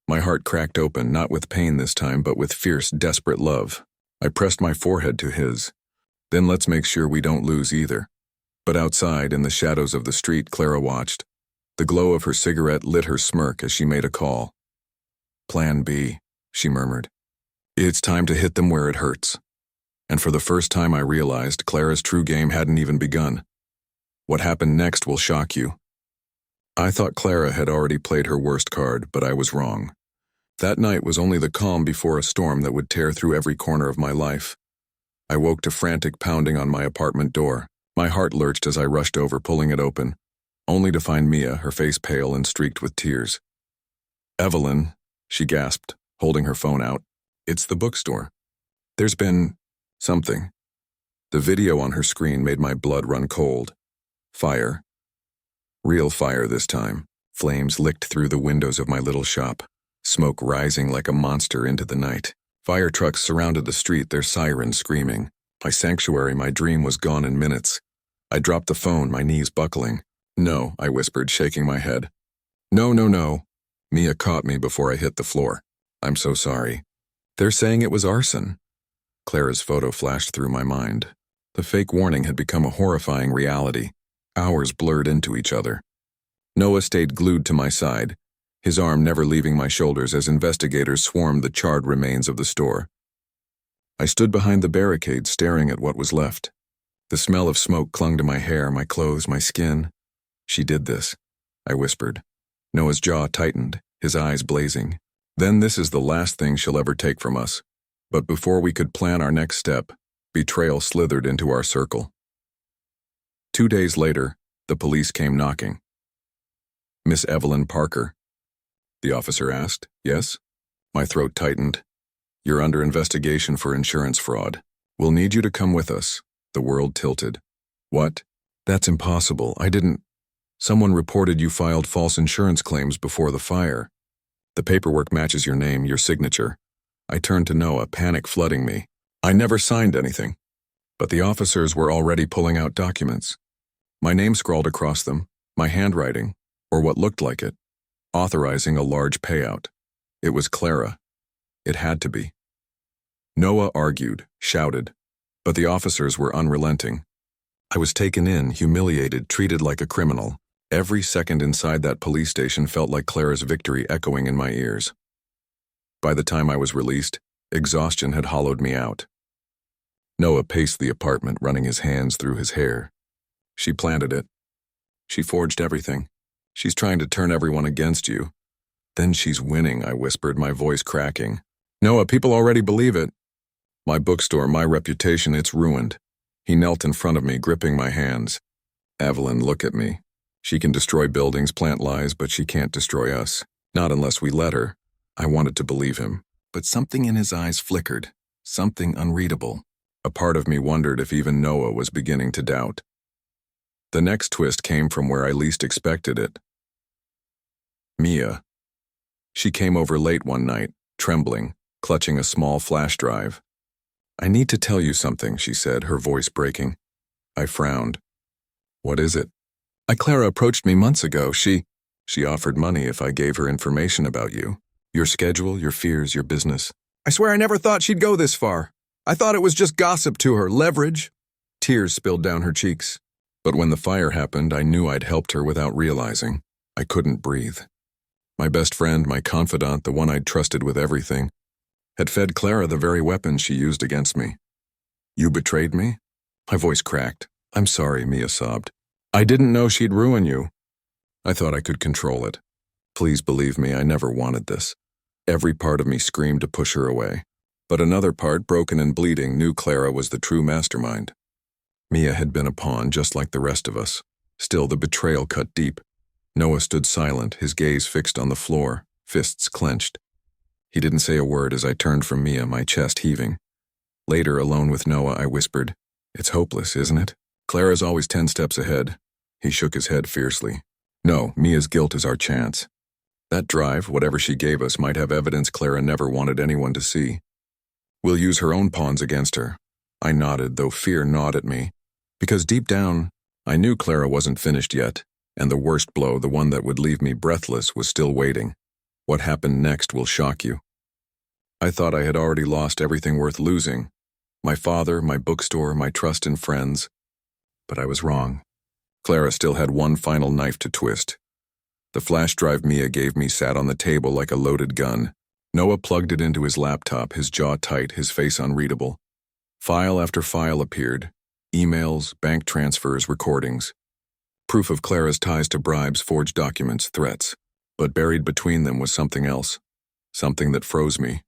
My heart cracked open, not with pain this time, but with fierce, desperate love. I pressed my forehead to his. "Then let's make sure we don't lose either." But outside, in the shadows of the street, Clara watched. The glow of her cigarette lit her smirk as she made a call. "Plan B," she murmured. "It's time to hit them where it hurts." And for the first time I realized Clara's true game hadn't even begun. What happened next will shock you. I thought Clara had already played her worst card, but I was wrong. That night was only the calm before a storm that would tear through every corner of my life. I woke to frantic pounding on my apartment door. My heart lurched as I rushed over, pulling it open, only to find Mia, her face pale and streaked with tears. "Evelyn," she gasped, holding her phone out. "It's the bookstore. There's been something." The video on her screen made my blood run cold. Fire. Real fire this time. Flames licked through the windows of my little shop, smoke rising like a monster into the night. Fire trucks surrounded the street, their sirens screaming. My sanctuary, my dream was gone in minutes. I dropped the phone, my knees buckling. "No," I whispered, shaking my head. "No, no, no." Mia caught me before I hit the floor. "I'm so sorry. They're saying it was arson." Clara's photo flashed through my mind. The fake warning had become a horrifying reality. Hours blurred into each other. Noah stayed glued to my side, his arm never leaving my shoulders as investigators swarmed the charred remains of the store. I stood behind the barricade, staring at what was left. The smell of smoke clung to my hair, my clothes, my skin. "She did this," I whispered. Noah's jaw tightened, his eyes blazing. "Then this is the last thing she'll ever take from us." But before we could plan our next step, betrayal slithered into our circle. 2 days later, the police came knocking. "Miss Evelyn Parker?" the officer asked. "Yes?" My throat tightened. "You're under investigation for insurance fraud. We'll need you to come with us." The world tilted. "What? That's impossible. I didn't." "Someone reported you filed false insurance claims before the fire. The paperwork matches your name, your signature." I turned to Noah, panic flooding me. "I never signed anything." But the officers were already pulling out documents. My name scrawled across them, my handwriting, or what looked like it, authorizing a large payout. It was Clara. It had to be. Noah argued, shouted, but the officers were unrelenting. I was taken in, humiliated, treated like a criminal. Every second inside that police station felt like Clara's victory echoing in my ears. By the time I was released, exhaustion had hollowed me out. Noah paced the apartment, running his hands through his hair. "She planted it. She forged everything. She's trying to turn everyone against you. Then she's winning," I whispered, my voice cracking. "Noah, people already believe it." "My bookstore, my reputation, it's ruined." He knelt in front of me, gripping my hands. Evelyn, look at me. She can destroy buildings, plant lies, but she can't destroy us. Not unless we let her. I wanted to believe him, but something in his eyes flickered. Something unreadable. A part of me wondered if even Noah was beginning to doubt. The next twist came from where I least expected it. Mia. She came over late one night, trembling, clutching a small flash drive. "I need to tell you something," she said, her voice breaking. I frowned. "What is it?" Clara approached me months ago. She offered money if I gave her information about you. Your schedule, your fears, your business. I swear I never thought she'd go this far. I thought it was just gossip to her, leverage." Tears spilled down her cheeks. But when the fire happened, I knew I'd helped her without realizing. I couldn't breathe. My best friend, my confidant, the one I'd trusted with everything, had fed Clara the very weapon she used against me. "You betrayed me?" My voice cracked. "I'm sorry," Mia sobbed. "I didn't know she'd ruin you. I thought I could control it. Please believe me, I never wanted this." Every part of me screamed to push her away. But another part, broken and bleeding, knew Clara was the true mastermind. Mia had been a pawn just like the rest of us. Still, the betrayal cut deep. Noah stood silent, his gaze fixed on the floor, fists clenched. He didn't say a word as I turned from Mia, my chest heaving. Later, alone with Noah, I whispered, "It's hopeless, isn't it? Clara's always 10 steps ahead." He shook his head fiercely. "No, Mia's guilt is our chance. That drive, whatever she gave us, might have evidence Clara never wanted anyone to see. We'll use her own pawns against her." I nodded, though fear gnawed at me, because deep down, I knew Clara wasn't finished yet, and the worst blow, the one that would leave me breathless, was still waiting. What happened next will shock you. I thought I had already lost everything worth losing. My father, my bookstore, my trust in friends. But I was wrong. Clara still had one final knife to twist. The flash drive Mia gave me sat on the table like a loaded gun. Noah plugged it into his laptop, his jaw tight, his face unreadable. File after file appeared. Emails, bank transfers, recordings. Proof of Clara's ties to bribes, forged documents, threats. But buried between them was something else. Something that froze me.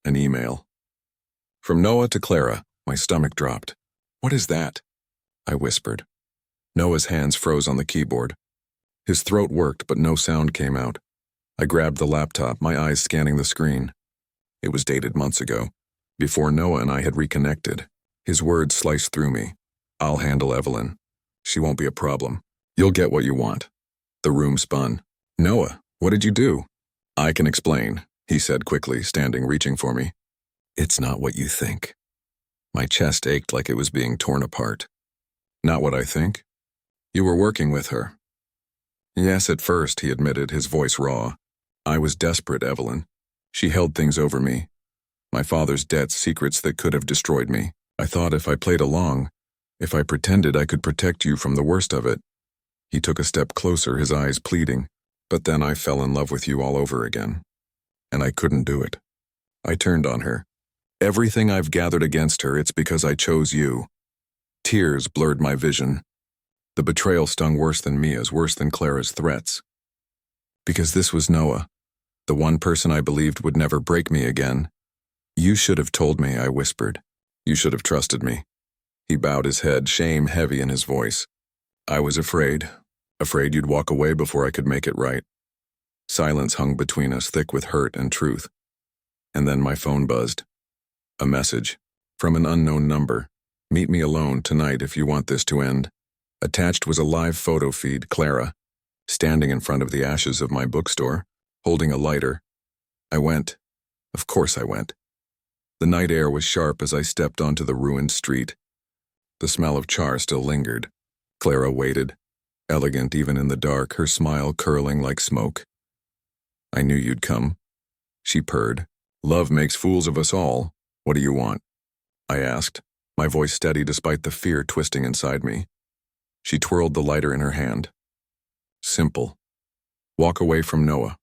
An email. From Noah to Clara, my stomach dropped. "What is that?" I whispered. Noah's hands froze on the keyboard. His throat worked, but no sound came out. I grabbed the laptop, my eyes scanning the screen. It was dated months ago, before Noah and I had reconnected. His words sliced through me. "I'll handle Evelyn. She won't be a problem. You'll get what you want." The room spun. "Noah, what did you do?" "I can explain," he said quickly, standing, reaching for me. "It's not what you think." My chest ached like it was being torn apart. "Not what I think?" "You were working with her." "Yes, at first," he admitted, his voice raw. "I was desperate, Evelyn. She held things over me. My father's debts, secrets that could have destroyed me. I thought if I played along, if I pretended I could protect you from the worst of it." He took a step closer, his eyes pleading. "But then I fell in love with you all over again. And I couldn't do it. I turned on her. Everything I've gathered against her, it's because I chose you." Tears blurred my vision. The betrayal stung worse than Mia's, worse than Clara's threats. Because this was Noah, the one person I believed would never break me again. "You should have told me," I whispered. "You should have trusted me." He bowed his head, shame heavy in his voice. "I was afraid you'd walk away before I could make it right." Silence hung between us, thick with hurt and truth. And then my phone buzzed. A message from an unknown number. "Meet me alone tonight if you want this to end." Attached was a live photo feed, Clara, standing in front of the ashes of my bookstore, holding a lighter. I went. Of course I went. The night air was sharp as I stepped onto the ruined street. The smell of char still lingered. Clara waited, elegant even in the dark, her smile curling like smoke. "I knew you'd come," she purred. "Love makes fools of us all. What do you want?" I asked, my voice steady despite the fear twisting inside me. She twirled the lighter in her hand. "Simple. Walk away from Noah.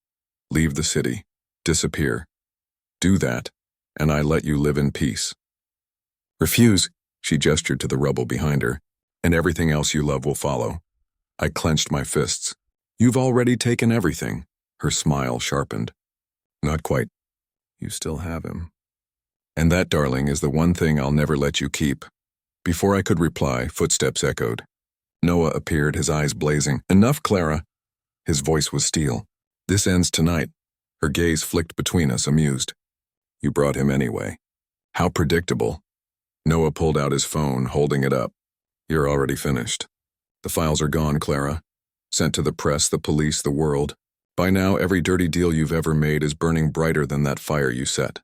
Leave the city. Disappear. Do that, and I let you live in peace." "Refuse," she gestured to the rubble behind her, "and everything else you love will follow." I clenched my fists. "You've already taken everything." Her smile sharpened. "Not quite. You still have him. And that, darling, is the one thing I'll never let you keep." Before I could reply, footsteps echoed. Noah appeared, his eyes blazing. Enough, Clara. His voice was steel. This ends tonight. Her gaze flicked between us, amused. You brought him anyway. How predictable. Noah pulled out his phone, holding it up. You're already finished. The files are gone, Clara. Sent to the press, the police, the world. By now, every dirty deal you've ever made is burning brighter than that fire you set.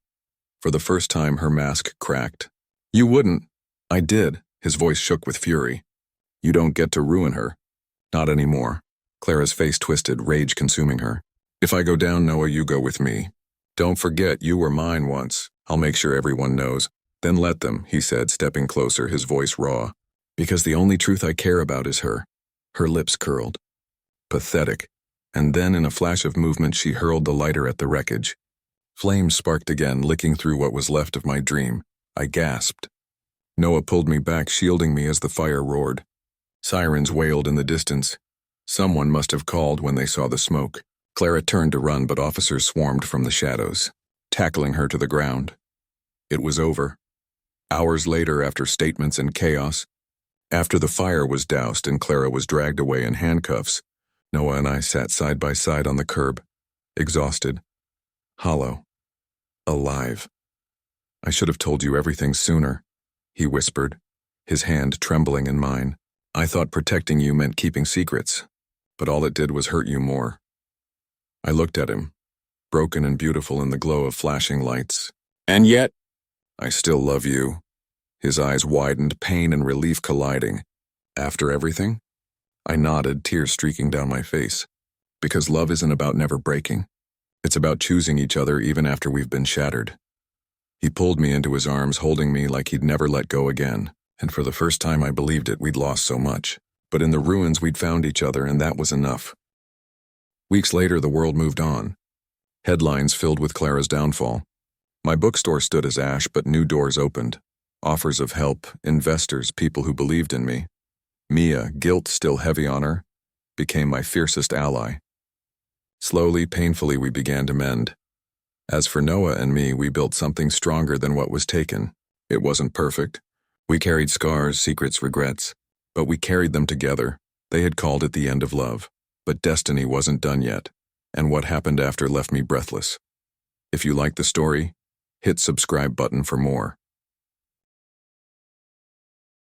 For the first time, her mask cracked. You wouldn't. I did. His voice shook with fury. You don't get to ruin her. Not anymore. Clara's face twisted, rage consuming her. If I go down, Noah, you go with me. Don't forget, you were mine once. I'll make sure everyone knows. Then let them, he said, stepping closer, his voice raw. Because the only truth I care about is her. Her lips curled. Pathetic. And then, in a flash of movement, she hurled the lighter at the wreckage. Flames sparked again, licking through what was left of my dream. I gasped. Noah pulled me back, shielding me as the fire roared. Sirens wailed in the distance. Someone must have called when they saw the smoke. Clara turned to run, but officers swarmed from the shadows, tackling her to the ground. It was over. Hours later, after statements and chaos, after the fire was doused and Clara was dragged away in handcuffs, Noah and I sat side by side on the curb, exhausted, hollow, alive. I should have told you everything sooner, he whispered, his hand trembling in mine. I thought protecting you meant keeping secrets, but all it did was hurt you more. I looked at him, broken and beautiful in the glow of flashing lights. And yet, I still love you. His eyes widened, pain and relief colliding. After everything? I nodded, tears streaking down my face. Because love isn't about never breaking. It's about choosing each other even after we've been shattered. He pulled me into his arms, holding me like he'd never let go again. And for the first time I believed it, we'd lost so much. But in the ruins we'd found each other, and that was enough. Weeks later, the world moved on. Headlines filled with Clara's downfall. My bookstore stood as ash, but new doors opened. Offers of help, investors, people who believed in me. Mia, guilt still heavy on her, became my fiercest ally. Slowly, painfully, we began to mend. As for Noah and me, we built something stronger than what was taken. It wasn't perfect. We carried scars, secrets, regrets. But we carried them together. They had called it the end of love. But destiny wasn't done yet. And what happened after left me breathless. If you like the story, hit subscribe button for more.